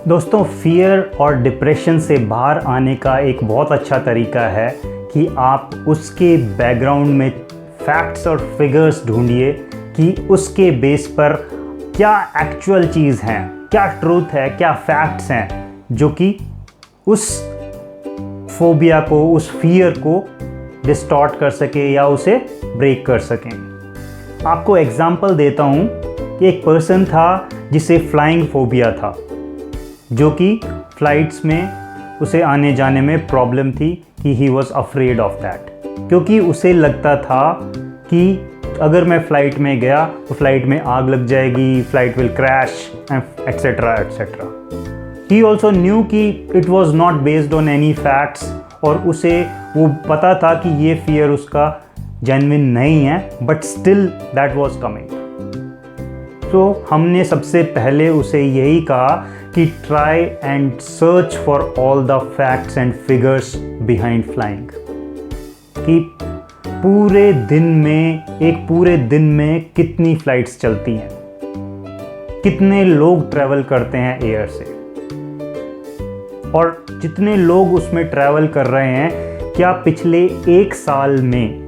दोस्तों, फियर और डिप्रेशन से बाहर आने का एक बहुत अच्छा तरीका है कि आप उसके बैकग्राउंड में फैक्ट्स और फिगर्स ढूंढिए कि उसके बेस पर क्या एक्चुअल चीज़ हैं, क्या ट्रूथ है, क्या फैक्ट्स हैं जो कि उस फोबिया को, उस फियर को डिस्टॉर्ट कर सके या उसे ब्रेक कर सकें। आपको एग्जांपल देता हूँ कि एक पर्सन था जिसे फ्लाइंग फोबिया था, जो कि फ़्लाइट्स में उसे आने जाने में प्रॉब्लम थी कि he was afraid of that, क्योंकि उसे लगता था कि अगर मैं फ़्लाइट में गया तो फ़्लाइट में आग लग जाएगी, flight will crash et cetera et cetera. He also knew कि it was not based on any facts, और उसे वो पता था कि ये फियर उसका जेन्युइन नहीं है, but still that was coming. तो हमने सबसे पहले उसे यही कहा कि try and search for all the facts and figures behind flying, कि एक पूरे दिन में कितनी फ्लाइट्स चलती हैं, कितने लोग ट्रैवल करते हैं एयर से, और जितने लोग उसमें ट्रैवल कर रहे हैं, क्या पिछले 1 साल में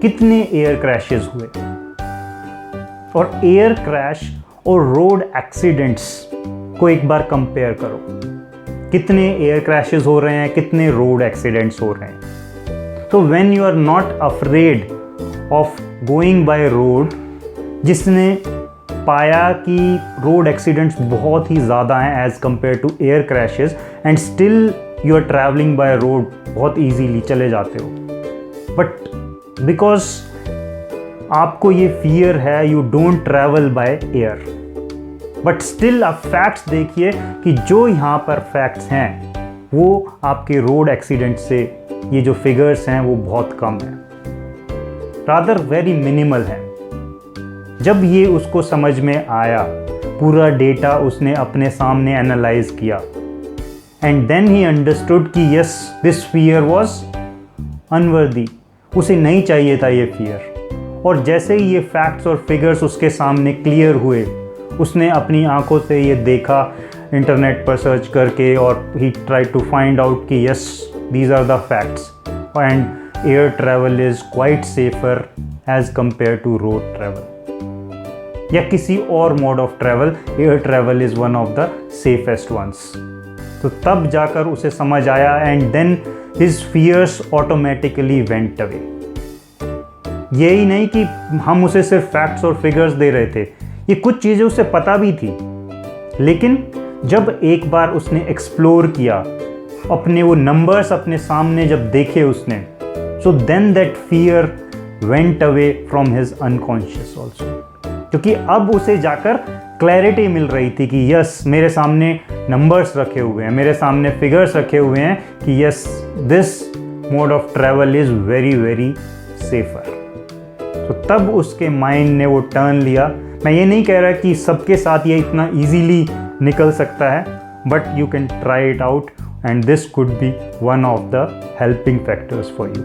कितने एयर क्रैशेस हुए, और एयर क्रैश और रोड एक्सीडेंट्स को एक बार कंपेयर करो। कितने एयर क्रैशेस हो रहे हैं, कितने रोड एक्सीडेंट्स हो रहे हैं। तो when you are not afraid of going by road, जिसने पाया कि रोड एक्सीडेंट्स बहुत ही ज़्यादा हैं as compare to air crashes, and still you are travelling by road, बहुत ईजीली चले जाते हो, बट बिकॉज आपको ये फियर है, you don't travel by air. But still आप फैक्ट्स देखिए कि जो यहाँ पर फैक्ट्स हैं वो आपके रोड एक्सीडेंट से, ये जो फिगर्स हैं वो बहुत कम हैं, रादर वेरी मिनिमल हैं। जब ये उसको समझ में आया, पूरा डेटा उसने अपने सामने एनालाइज किया, एंड देन ही अंडरस्टूड कि yes, this fear was unworthy, उसे नहीं चाहिए था ये फियर। और जैसे ही ये फैक्ट्स और फिगर्स उसके सामने क्लियर हुए, उसने अपनी आंखों से ये देखा इंटरनेट पर सर्च करके, और ही ट्राई टू फाइंड आउट कि yes, these are the facts, and air travel is quite safer as compare to road travel, या किसी और mode of travel, air travel is one of the safest ones. तो तब जाकर उसे समझ आया, and then his fears automatically went away. यही नहीं कि हम उसे सिर्फ फैक्ट्स और फिगर्स दे रहे थे, ये कुछ चीज़ें उसे पता भी थी, लेकिन जब एक बार उसने एक्सप्लोर किया, अपने वो नंबर्स अपने सामने जब देखे उसने, so then that fear went away from his unconscious also, क्योंकि अब उसे जाकर क्लैरिटी मिल रही थी कि यस, मेरे सामने नंबर्स रखे हुए हैं, मेरे सामने फिगर्स रखे हुए हैं कि yes, this mode of travel is very very safer. तो तब उसके माइंड ने वो टर्न लिया। मैं ये नहीं कह रहा कि सबके साथ ये इतना इजीली निकल सकता है, but you can try it out, and this could be one of the helping factors for you.